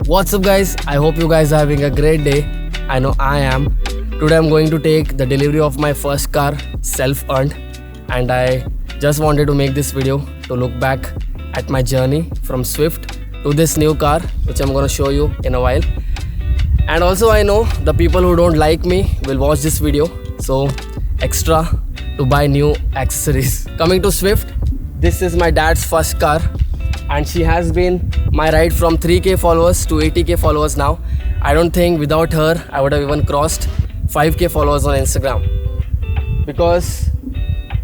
What's up guys, I hope you guys are having a great day. I know I am. Today I'm going to take the delivery of my first car, self-earned, and I just wanted to make this video to look back at my journey from Swift to this new car which I'm gonna show you in a while. And also I know the people who don't like me will watch this video, so extra to buy new accessories. Coming to Swift, this is my dad's first car and she has been my ride from 3k followers to 80k followers now. I don't think without her I would have even crossed 5k followers on Instagram, because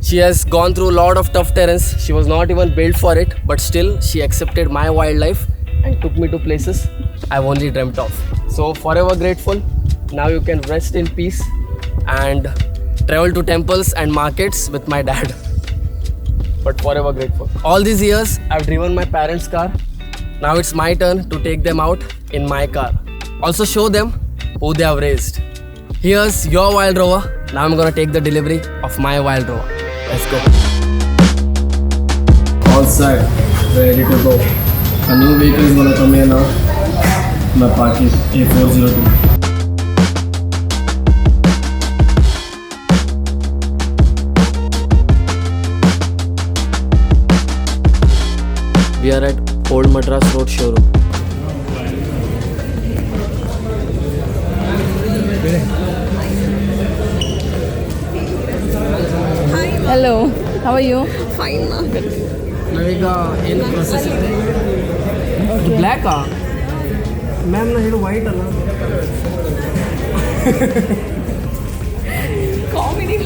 she has gone through a lot of tough terrains. She was not even built for it, but still she accepted my wildlife and took me to places I've only dreamt of. So forever grateful. Now you can rest in peace and travel to temples and markets with my dad. But forever grateful. All these years I've driven my parents' car. Now it's my turn to take them out in my car. Also show them who they have raised. Here's your Wild Rover. Now I'm gonna take the delivery of my Wild Rover. Let's go. All set, ready to go. A new vehicle is gonna come here now. My party A402. We are at Old Madras Road showroom. Hello, how are you? Fine, ma. Navika in process the black car. Ma'am, na white ala. Comedy.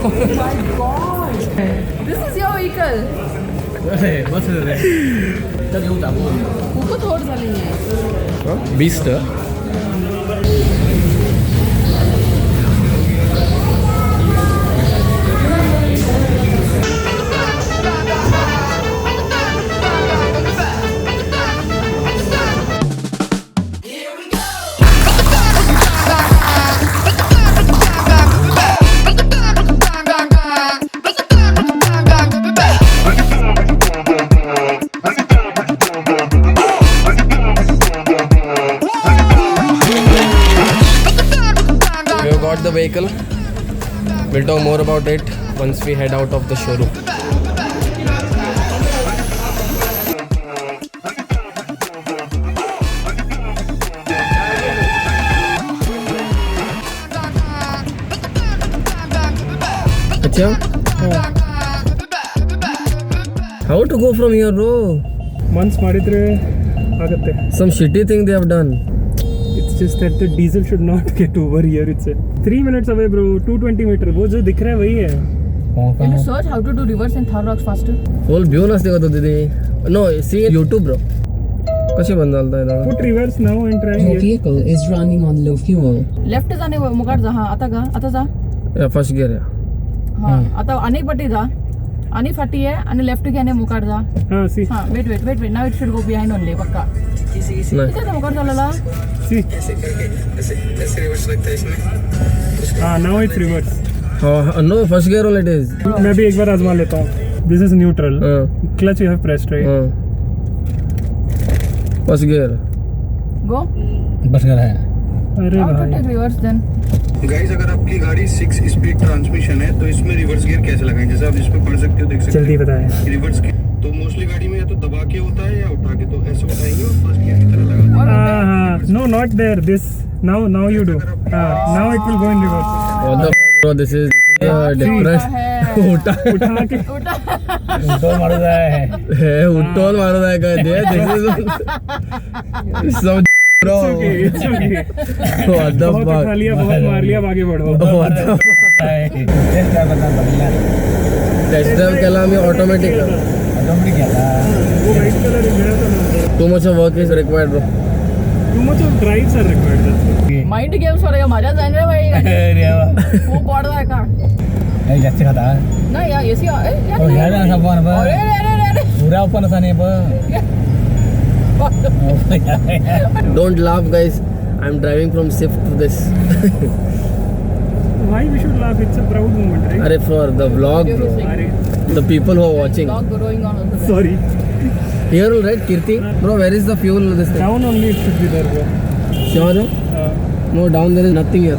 Oh my god. This is your vehicle. बस रे तक येऊ टाकू खूपच ओढ झाली आहे. Beast got the vehicle. We'll talk more about it once we head out of the showroom. Acha? How to go from here, bro? Once ಮಾಡಿದ್ರೆ ಆಗುತ್ತೆ. Some shitty thing they have done. It's just that the diesel should not get over here. It's 3 minutes away, bro. 220 meter. वो जो दिख रहा है वही है. Can you search how to do reverse and third rocks faster? Full view नसते का तो दीदी. No, see YouTube, bro. कसे बंद डालता है दादा? Put reverse now and try Your here. vehicle is running on low fuel. Left जाणे मुकाट जा. हा आता जा. या फर्स्ट गियर है. हा आता अनेक पट्टी जा. आणि फाटी आहे आणि लेफ्ट घ्याने मुकाट जा. हाँ, see. हा wait now it should go behind only पक्का. नहीं. किती मुकाट झालेला? See. ऐसे रिवर्स लगता है इसमें. हाँ, now it's reverse. हाँ, no, first gear all it is. मैं भी एक बार आजमा लेता हूँ. This is neutral. Clutch you have pressed, right? First gear. Go. बस कर है. अरे How to भाई. take reverse then? गाइस अगर आपकी गाड़ी 6 स्पीड ट्रांसमिशन है तो इसमें रिवर्स गियर कैसे लगाएं, जैसे आप इसमें पढ़ सकते हो, देख सकते जल्दी हो बताएं. रिवर्स गियर तो मोस्टली गाड़ी में या तो दबा के होता है या उठा के, तो ऐसे उठाएंगे और फर्स्ट गियर की तरह लगा देंगे. हाँ, no, not there. This. Now you do. Now it will go in reverse. What the fuck, bro? This is different. उठा उठा के. तो मार रहा है. उठोन मार रहा है कहते हैं. This is some bro. It's okay. What the बहुत fuck? उठा लिया, बहुत मार लिया, आगे बढ़ो. What the fuck? Test drive करना पड़ेगा. Test drive केला मी automatic. ऑटोमेटिक केला. वो white color is there तो. Too much of work is required, bro. Too much of drives are required. Mind games वर माझ्या जाईन रे भाई. अरे वाह. खूप पडदा का? नाही जास्त खाता. नाही या एसी ओ यार असा पण अरे पूरा ओपन असा नाही पण. Don't laugh, guys. I'm driving from Swift to this. Why we should laugh? It's a proud moment, right? Arey, for the vlog, bro. Arey, The people who are watching. Vlog going on also there. sorry. Here all right, Kirti. Bro, where is the fuel this thing? Down only it should be there, bro. Sure? No, down there is nothing here.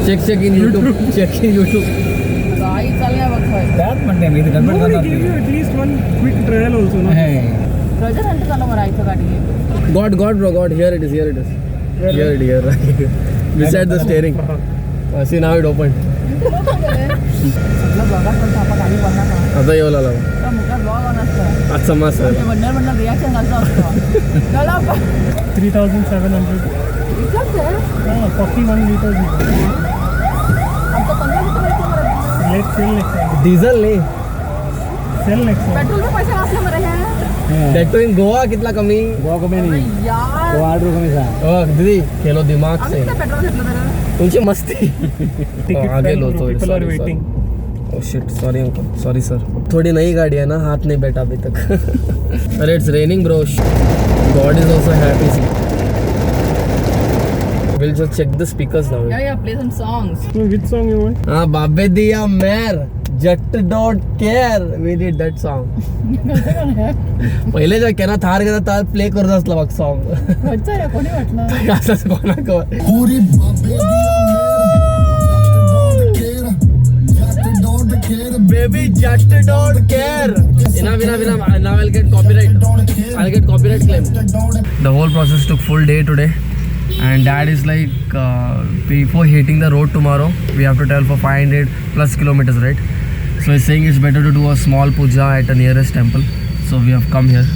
Check in YouTube. Check in YouTube. गाड़ी चल गया वक्त है त्यात म्हणते मी इथे गडबड Nobody करणार gave you at least one quick trial also, no? Pleasure Hunt करना मरा इथं गाडी God, bro, God. Here it is. Here. Beside the steering. See, now it opened. सगळं बघा पण आपण गाडी बनणार ना आता येऊ लागला. तर मुखात ब्लॉग ऑन असतं अच्छा मस्त ते बनणार रिॲक्शन घालतो असतो चला 3,700. इतकंच आहे 41 liters. आमचं 15 लिटर आहे Let's sell next time. Diesel नाही. Sell next time. पेट्रोलचे पैसे वाचले मरे हे ट्रॅक्टर इन गोवा कितना कमी. गोवा कमी नाही यार गोवा 8 कमी सांग दीदी खेलो दिमाग आम्ही से. किती पेट्रोल घेतलं तर तुमची मस्ती. Ticket आगे लो fell, तो. people are waiting. Oh shit, sorry uncle. Sorry sir. थोड़ी नई गाड़ी है ना, हाथ नहीं बैठा अभी तक. अरे it's raining bro. God is also happy. We'll just check the speakers now. या play some songs So which song you want? हाँ बाबे दिया मेर जट don't care we did that song. पहिले जेव्हा केना थार घेता तर प्ले करत असला बघ सॉन्ग. कोणचं आहे कोणी म्हटलं असंच कोणाक Baby, just don't care. Enough. Now I'll get copyright. Claim. The whole process took full day today, and Dad is like, before hitting the road tomorrow, we have to travel for 500 plus kilometers, right? So he's saying it's better to do a small puja at the nearest temple. So we have come here.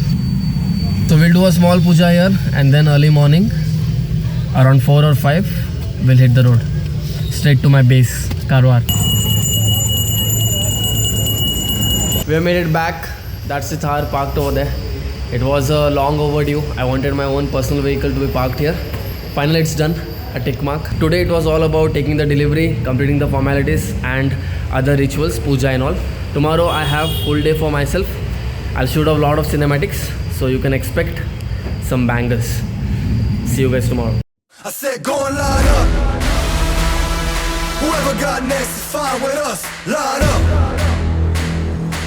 So we'll do a small puja here, and then early morning, around 4 or 5, we'll hit the road straight to my base, Karwar. We have made it back. That's the Thar parked over there. It was a long overdue. I wanted my own personal vehicle to be parked here. Finally it's done, a tick mark. Today it was all about taking the delivery, completing the formalities and other rituals, puja and all. Tomorrow I have full day for myself. I'll shoot a lot of cinematics, so you can expect some bangers. See you guys tomorrow. I said go and line up. Whoever got next is fine with us. Line up.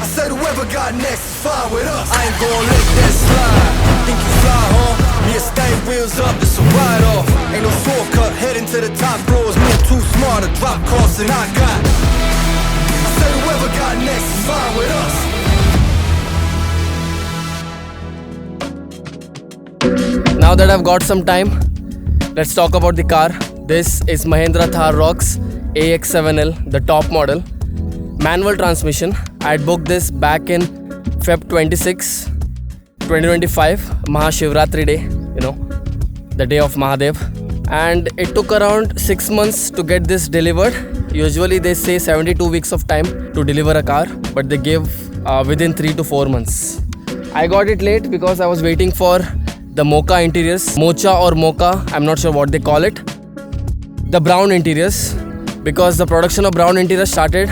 I said whoever got next is fine with us. I ain't gon' let that slide. Think you fly, huh? Me a stank wheels up, it's a ride off. Ain't no shortcut, heading to the top floors. Move too smart to drop costs and I got. I said whoever got next is fine with us. Now that I've got some time, let's talk about the car. This is Mahindra Thar Rox AX7L, the top model. Manual transmission. I had booked this back in Feb 26, 2025, Mahashivratri day, the day of Mahadev. And it took around 6 months to get this delivered. Usually they say 72 weeks of time to deliver a car, but they gave within 3 to 4 months. I got it late because I was waiting for the Mocha interiors, Mocha or Mocha, I'm not sure what they call it. The brown interiors, because the production of brown interiors started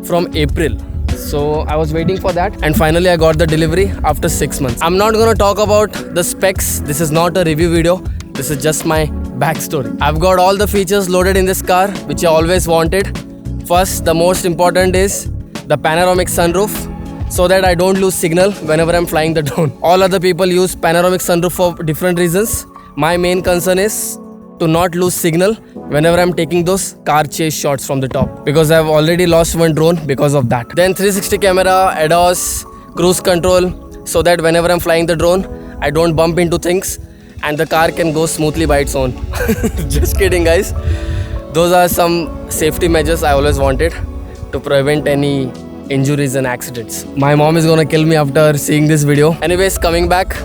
from April. So I was waiting for that, and finally I got the delivery after 6 months. I'm not gonna talk about the specs. This is not a review video. This is just my backstory. I've got all the features loaded in this car, which I always wanted. First, the most important is the panoramic sunroof, so that I don't lose signal whenever I'm flying the drone. All other people use panoramic sunroof for different reasons. My main concern is to not lose signal whenever I'm taking those car chase shots from the top, because I've already lost one drone because of that. Then 360 camera, ADAS, cruise control, so that whenever I'm flying the drone, I don't bump into things and the car can go smoothly by its own. Just kidding, guys. Those are some safety measures I always wanted to prevent any injuries and accidents. My mom is gonna kill me after seeing this video. Anyways, coming back,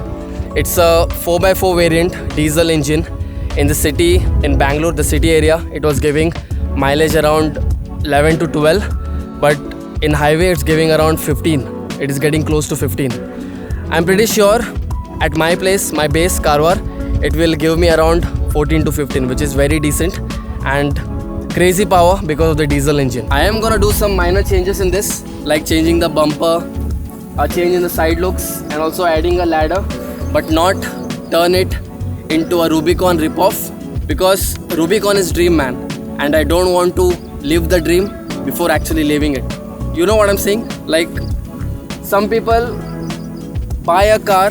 it's a 4x4 variant diesel engine. In the city, in Bangalore, the city area, it was giving mileage around 11 to 12, but in highway it's giving around 15. It is getting close to 15. I'm pretty sure at my place, my base Karwar, it will give me around 14 to 15, which is very decent and crazy power because of the diesel engine. I am gonna do some minor changes in this, like changing the bumper, a change in the side looks, and also adding a ladder, but not turn it into a Rubicon ripoff, because Rubicon is dream, man, and I don't want to live the dream before actually living it. You know what I'm saying? Like, some people buy a car,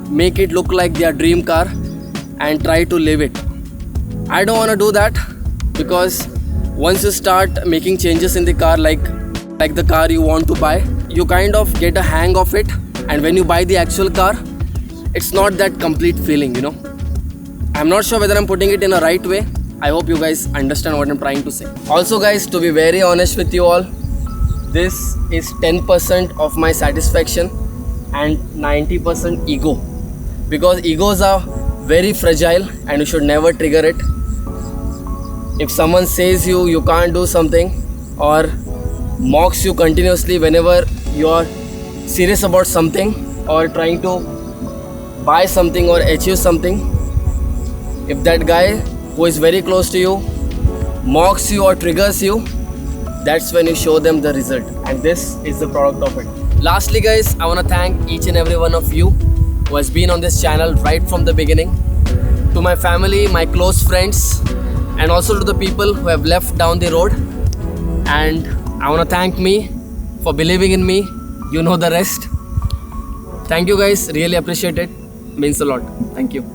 make it look like their dream car, and try to live it. I don't want to do that, because once you start making changes in the car, like the car you want to buy, you kind of get a hang of it, and when you buy the actual car, it's not that complete feeling, you know. I'm not sure whether I'm putting it in a right way. I hope you guys understand what I'm trying to say. Also guys, to be very honest with you all, this is 10% of my satisfaction and 90% ego, because egos are very fragile and you should never trigger it. If someone says you can't do something, or mocks you continuously whenever you're serious about something or trying to buy something or achieve something, if that guy who is very close to you mocks you or triggers you, that's when you show them the result, and this is the product of it. Lastly guys, I want to thank each and every one of you who has been on this channel right from the beginning. To my family, my close friends, and also to the people who have left down the road. And I want to thank me for believing in me. You know the rest. Thank you guys, really appreciate it. Means a lot. Thank you.